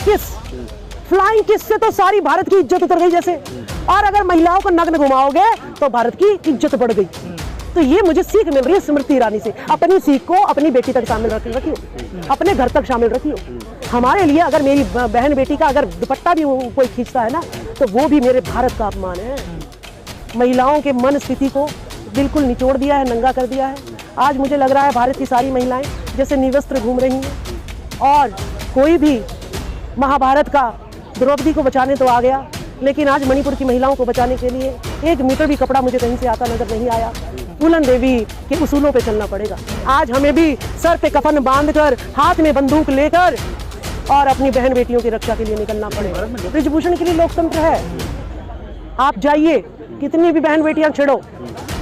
Flying kiss से तो सारी भारत की इज्जत उतर गई जैसे। और अगर महिलाओं को नग्न घुमाओगे तो भारत की इज्जत बढ़ गई। तो ये मुझे सीख मिल रही है स्मृति ईरानी से। अपनी सीख को अपनी बेटी तक शामिल रखियो, अपने घर तक शामिल रखियो। हमारे लिए अगर मेरी बहन बेटी का अगर दुपट्टा भी कोई खींचता है ना, तो वो भी मेरे भारत का अपमान है। महिलाओं के मन स्थिति को बिल्कुल निचोड़ दिया है, नंगा कर दिया है। आज मुझे लग रहा है भारत की सारी महिलाएं जैसे निवस्त्र घूम रही हैं। और कोई भी महाभारत का द्रौपदी को बचाने तो आ गया, लेकिन आज मणिपुर की महिलाओं को बचाने के लिए 1 मीटर भी कपड़ा मुझे कहीं से आता नजर नहीं आया। फूलन देवी के उसूलों पे चलना पड़ेगा। आज हमें भी सर पे कफन बांधकर, हाथ में बंदूक लेकर और अपनी बहन बेटियों की रक्षा के लिए निकलना पड़ेगा। ब्रिजभूषण के लिए लोकतंत्र है। आप जाइए, कितनी भी बहन बेटियां छेड़ो,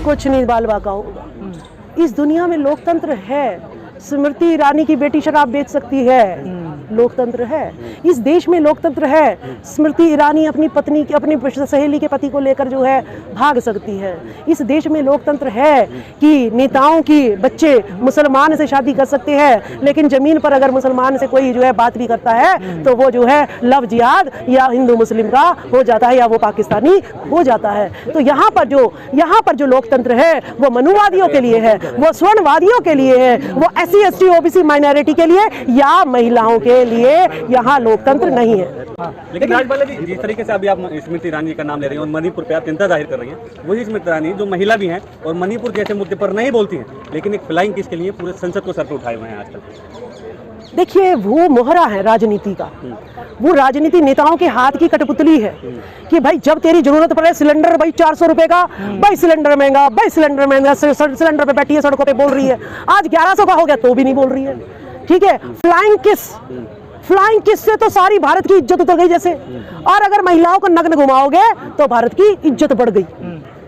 कुछ नहीं बाल बाका होगा। इस दुनिया में लोकतंत्र है। स्मृति ईरानी की बेटी शराब बेच सकती है, लोकतंत्र है। इस देश में लोकतंत्र है। स्मृति ईरानी अपनी पत्नी की, अपनी सहेली के पति को लेकर जो है भाग सकती है। इस देश में लोकतंत्र है कि नेताओं की बच्चे मुसलमान से शादी कर सकते हैं, लेकिन जमीन पर अगर मुसलमान से कोई जो है बात भी करता है तो वो जो है लव जिहाद या हिंदू मुस्लिम का हो जाता है, या वो पाकिस्तानी हो जाता है। तो यहाँ पर जो लोकतंत्र है वो मनुवादियों के लिए है, वो स्वर्णवादियों के लिए है, वो SC ST OBC माइनॉरिटी के लिए या महिलाओं के लिए यहाँ लोकतंत्र नहीं है। लेकिन राजपाल जी, जिस तरीके से अभी आप स्मृति ईरानी का नाम ले रही हैं और मणिपुर पे आप चिंता जाहिर कर रही हैं, वही स्मृति ईरानी जो महिला भी हैं और मणिपुर जैसे मुद्दे पर नहीं बोलती हैं, लेकिन एक फ्लाइंग किस के लिए पूरे संसद को सर पर उठाए हुए हैं आजकल। देखिए, वो मोहरा है राजनीति का। वो राजनीति नेताओं के हाथ की कठपुतली है कि भाई जब तेरी जरूरत पड़े सिलेंडर भाई 400 रुपए का, भाई सिलेंडर महंगा, भाई सिलेंडर महंगा, सिलेंडर पे बैठी है सड़कों पे बोल रही है। आज 1100 का हो गया तो भी नहीं बोल रही है। ठीक है, फ्लाइंग किस से तो सारी भारत की इज्जत उतर गई जैसे। और अगर महिलाओं को नग्न घुमाओगे तो भारत की इज्जत बढ़ गई।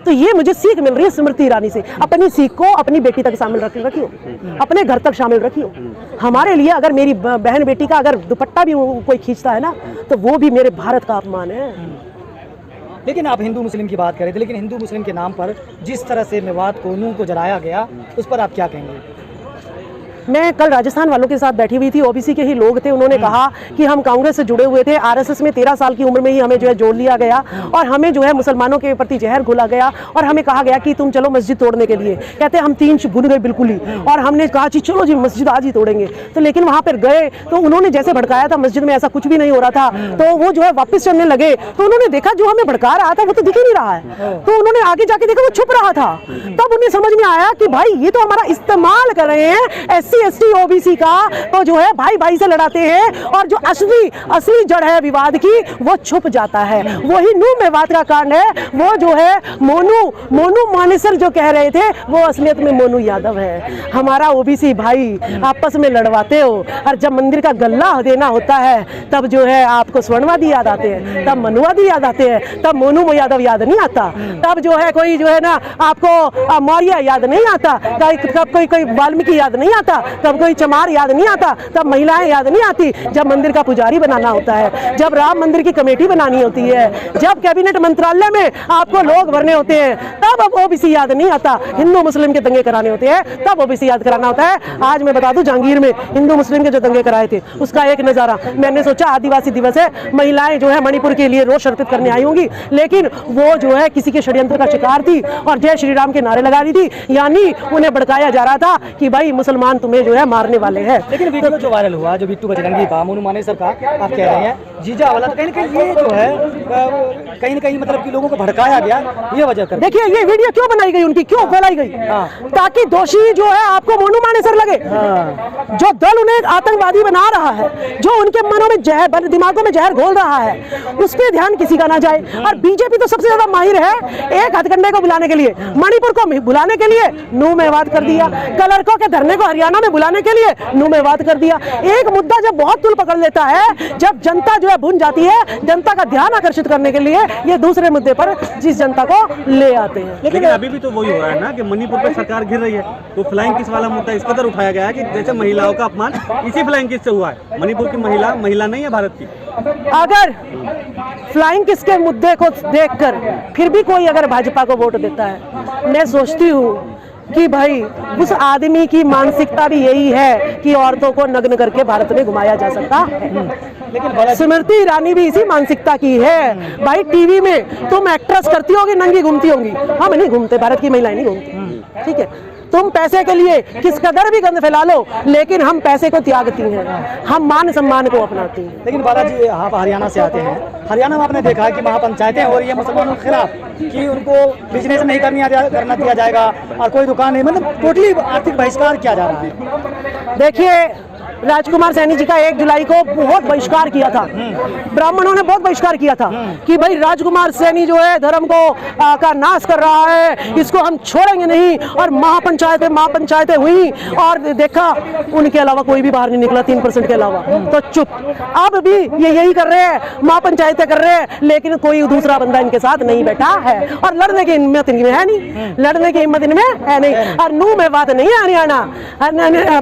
तो ये मुझे सीख मिल रही है स्मृति ईरानी से। अपनी सीख को अपनी बेटी तक शामिल रखियो, अपने घर तक शामिल रखियो। हमारे लिए अगर मेरी बहन बेटी का अगर दुपट्टा भी कोई खींचता है ना, तो वो भी मेरे भारत का अपमान है। लेकिन आप हिंदू मुस्लिम की बात कर रहे थे, लेकिन हिंदू मुस्लिम के नाम पर जिस तरह से मेवात को नूह को जलाया गया, उस पर आप क्या कहेंगे? मैं कल राजस्थान वालों के साथ बैठी हुई थी, OBC के ही लोग थे। उन्होंने कहा कि हम कांग्रेस से जुड़े हुए थे, RSS में 13 साल की उम्र में ही हमें जो है जोड़ लिया गया और हमें जो है मुसलमानों के प्रति जहर घोला गया और हमें कहा गया कि तुम चलो मस्जिद तोड़ने के लिए। कहते हम 3 गुन गए बिल्कुल ही, और हमने कहा जी चलो जी मस्जिद आज ही तोड़ेंगे। तो लेकिन वहाँ पर गए तो उन्होंने जैसे भड़काया था, मस्जिद में ऐसा कुछ भी नहीं हो रहा था। तो वो जो है वापस चलने लगे तो उन्होंने देखा जो हमें भड़का रहा था वो तो दिख ही नहीं रहा है। तो उन्होंने आगे जाके देखा वो छुप रहा था। तब उन्हें समझ में आया कि भाई ये तो हमारा इस्तेमाल कर रहे हैं, SC ST OBC का, तो जो है भाई भाई से लड़ाते हैं और जो असली जड़ है विवाद की वो छुप जाता है। वही नूह मेवात का कांड है। वो जो है मोनू मानेसर जो कह रहे थे वो असलियत में मोनू यादव है। हमारा OBC भाई आपस में लड़वाते हो, और जब मंदिर का गल्ला देना होता है तब जो है आपको स्वर्णवादी याद आते हैं, तब मनुवादी याद आते हैं, तब मोनू यादव याद नहीं आता। तब जो है कोई जो है ना आपको मौर्य याद नहीं आता, कब कोई वाल्मीकि याद नहीं आता, कब कोई चमार याद नहीं आता, तब महिलाएं याद नहीं आती। जब मंदिर का पुजारी बनाना होता है, जब राम मंदिर की कमेटी बनानी होती है, जब कैबिनेट मंत्रालय में आपको लोग भरने होते हैं, तब अब OBC याद नहीं आता। हिंदू मुस्लिम के दंगे कराने होते हैं तब OBC याद कराना होता है। आज मैं बता दूं, जहांगीर में हिंदू मुस्लिम के जो दंगे कराए थे उसका एक नजारा मैंने सोचा आदिवासी दिवस है, महिलाएं जो है मणिपुर के लिए रोष अर्पित करने आई होंगी, लेकिन वो जो है किसी के षड्यंत्र का शिकार थी और जय श्री राम के नारे लगा रही थी। यानी उन्हें भड़काया जा रहा था कि भाई मुसलमान तुम्हें जो है मारने वाले हैं। लेकिन वीडियो जो वायरल हुआ, जो बिट्टू बजरंगी का, मोनू मानेसर का, आप कह रहे हैं जीजा वाला, तो कहीं ना कहीं ये जो है कहीं ना कहीं मतलब कि लोगों को भड़काया गया, ये वजह कर। देखिए ये वीडियो क्यों बनाई गई, उनकी क्यों फैलाई गई? ताकि दोषी जो है आपको मोनू मानेसर लगे। जो दल उन्हें आतंकवादी बना रहा है, जो उनके मनों में जहर, दिमागों में जहर घोल रहा है, उस पर ध्यान किसी का ना जाए। और बीजेपी तो सबसे ज्यादा माहिर है एक हथकंडे को बुलाने के लिए, मणिपुर को बुलाने के लिए नूह मेवात कर दिया, कलरकों के धरने को हरियाणा में बुलाने के लिए नूह मेवात कर दिया। एक मुद्दा जब बहुत तुल पकड़ लेता है, जब जनता जो है भुन जाती है, जनता का ध्यान आकर्षित करने के लिए ये दूसरे मुद्दे पर जिस जनता को ले आते हैं। लेकिन अभी भी तो वही हो रहा है ना कि मणिपुर पर सरकार घिर रही है, तो फ्लाइंग किस वाला मुद्दा इस कदर उठाया गया है कि जैसे महिलाओं का अपमान इसी फ्लाइंग किस से हुआ है। मणिपुर की महिला नहीं है भारत की। अगर फ्लाइंग किस के मुद्दे को देखकर फिर भी कोई अगर भाजपा को वोट देता है, मैं सोचती हूँ कि भाई उस आदमी की मानसिकता भी यही है कि औरतों को नग्न करके भारत में घुमाया जा सकता है। लेकिन स्मृति ईरानी भी इसी मानसिकता की है। भाई टीवी में तुम एक्ट्रेस करती होगी, नंगी घूमती होंगी, हम नहीं घूमते, भारत की महिलाएं नहीं घूमती, ठीक है। तुम पैसे के लिए किस कदर भी गंद फैला लो, लेकिन हम पैसे को त्यागती हैं, हम मान सम्मान को अपनाती हैं। लेकिन बालाजी, आप हरियाणा से आते हैं, हरियाणा में आपने देखा है कि महापंचायतें हो रही है मुसलमानों के खिलाफ, कि उनको बिजनेस नहीं करना दिया जाएगा और कोई दुकान नहीं, मतलब टोटली आर्थिक बहिष्कार किया जा रहा है। देखिए, राजकुमार सैनी जी का 1 जुलाई को बहुत बहिष्कार किया था, ब्राह्मणों ने बहुत बहिष्कार किया था कि भाई राजकुमार सैनी जो है धर्म को का नाश कर रहा है, इसको हम छोड़ेंगे नहीं। और महापंचायतें हुई और देखा उनके अलावा कोई भी बाहर नहीं निकला, 3% के अलावा, तो चुप। अब भी ये यही कर रहे हैं, महापंचायतें कर रहे हैं, लेकिन कोई दूसरा बंदा इनके साथ नहीं बैठा है और लड़ने की हिम्मत इनमें है नहीं, लड़ने की हिम्मत इनमें है नहीं। और नू में बात नहीं है हरियाणा,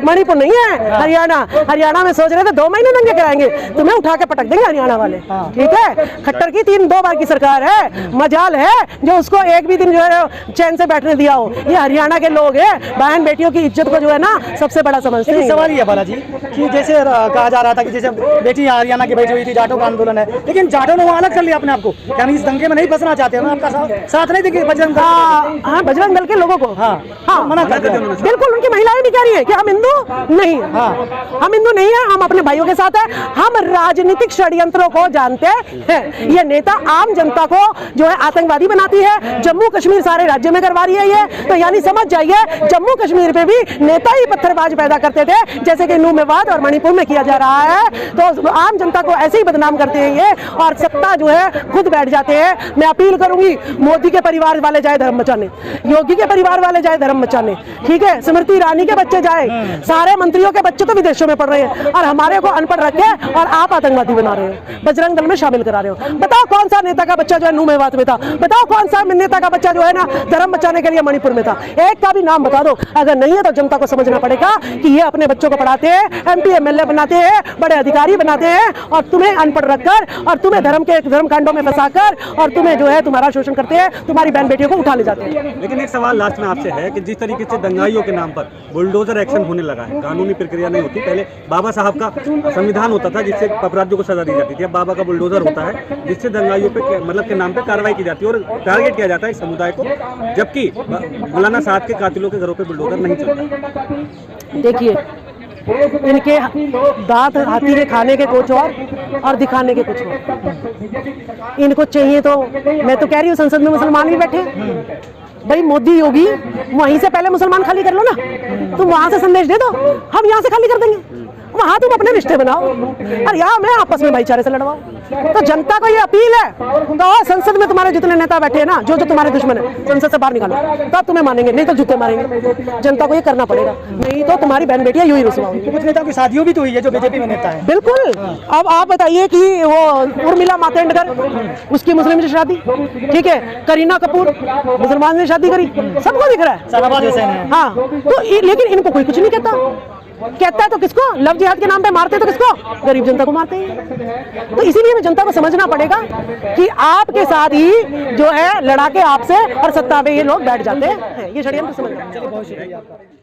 मणिपुर नहीं है हरियाणा। हरियाणा में सोच रहे थे 2 महीने दंगे कराएंगे, तुम्हें उठा के पटक देंगे हरियाणा वाले, ठीक है। खट्टर की 2 बार की सरकार है, मजाल है जो उसको एक भी दिन जो है चैन से बैठने दिया हो। ये हरियाणा के लोग हैं, बहन बेटियों की इज्जत को जो है ना सबसे बड़ा समझते हैं। सवाल ये बालाजी कि जैसे कहा जा रहा था कि जैसे बेटी हरियाणा की बैठी हुई थी, जाटों का आंदोलन है, लेकिन जाटों ने वहाँ अलग कर लिया अपने आप को, यानी इस दंगे में नहीं फंसना चाहते हैं, आपका साथ नहीं देंगे बजरंग दल। हाँ, बजरंग दल के लोगों को हाँ मना कर दिया। बिल्कुल, उनकी महिलाएं भी कह रही है कि हम हिंदू नहीं, हम हिंदू नहीं है, हम अपने भाइयों के साथ है। हम राजनीतिक षड्यंत्रों को जानते हैं। ये नेता आम जनता को जो है आतंकवादी बनाती है, जम्मू कश्मीर सारे राज्य में करवा रही है ये, तो यानी समझ जाइए जम्मू कश्मीर पे भी नेता ही पत्थरबाज पैदा करते थे, जैसे कि नू मेवात और मणिपुर में किया जा रहा है। तो आम जनता को ऐसे ही बदनाम करते हैं ये, और सत्ता जो है खुद बैठ जाते हैं। मैं अपील करूंगी, मोदी के परिवार वाले जाए धर्म बचाने, योगी के परिवार वाले जाए धर्म बचाने, ठीक है, स्मृति ईरानी के बच्चे जाए, सारे मंत्रियों के बच्चे तो विदेशों में पढ़ रहे हैं और हमारे को अनपढ़ रख के और आप आतंकवादी बना रहे हो, बजरंग दल में शामिल करा रहे हो। बताओ कौन सा नेता का बच्चा जो है नू मेवात में था, बताओ कौन सा नेता का बच्चा जो है ना धर्म बचाने के लिए मणिपुर में था, एक का भी नाम बता दो। अगर नहीं है तो जनता को समझना पड़ेगा कि ये अपने बच्चों को पढ़ाते हैं, MP MLA बनाते हैं, बड़े अधिकारी बनाते हैं, और तुम्हें अनपढ़ रखकर और तुम्हें धर्म कांडों में फंसाकर और तुम्हें जो है तुम्हारा शोषण करते हैं, तुम्हारी बहन बेटियों को उठा ले जाते हैं। लेकिन एक सवाल लास्ट में आपसे है कि जिस तरीके से दंगाइयों के नाम पर बुलडोजर एक्शन होने लगा है, कानूनी प्रक्रिया नहीं होती, पहले बाबा साहब का संविधान होता था जिससे अपराधियों को सजा दी जाती थी, अब बाबा का बुलडोजर होता है जिससे दंगाइयों पे मतलब के नाम पे कार्रवाई की जाती है और टारगेट किया जाता है इस समुदाय को, जबकि मौलाना साहब के कातिलों के घरों पे बुलडोजर नहीं चलता। देखिए, इनके दांत हाथी के खाने के कुछ और दिखाने के कुछ और। इनको चाहिए तो मैं तो कह रही हूँ संसद में मुसलमान भी बैठे, भाई मोदी योगी वहीं से पहले मुसलमान खाली कर लो ना, तुम वहां से संदेश दे दो, हम यहाँ से खाली कर देंगे, वहां तुम अपने रिश्ते बनाओ और यहाँ मैं आपस में भाईचारे से लड़वाओ। तो जनता को ये अपील है, तो संसद में तुम्हारे जितने नेता बैठे हैं ना, जो तुम्हारे दुश्मन है, संसद से बाहर निकालो, तो अब तुम्हें मानेंगे, नहीं तो जूते मारेंगे। जनता को ये करना पड़ेगा, नहीं तो तुम्हारी बहन बेटियां यूं ही रुसवाओगी। कुछ नेताओं की शादियों भी तो हुई है जो बीजेपी में नेता है। बिल्कुल। अब आप बताइए कि वो उर्मिला मातोंडकर, उसकी मुस्लिम से शादी, ठीक है, करीना कपूर मुसलमान ने शादी करी, सबको दिख रहा है, शाहबाज हुसैन है। हाँ, तो लेकिन इनको कोई कुछ नहीं कहता है तो किसको? लव जिहाद के नाम पे मारते तो किसको? गरीब जनता को मारते हैं। तो इसीलिए हमें जनता को समझना पड़ेगा कि आपके साथ ही जो है लड़ा के आपसे और सत्ता पे ये लोग बैठ जाते हैं, ये षड्यंत्र समझना। बहुत शुक्रिया आपका।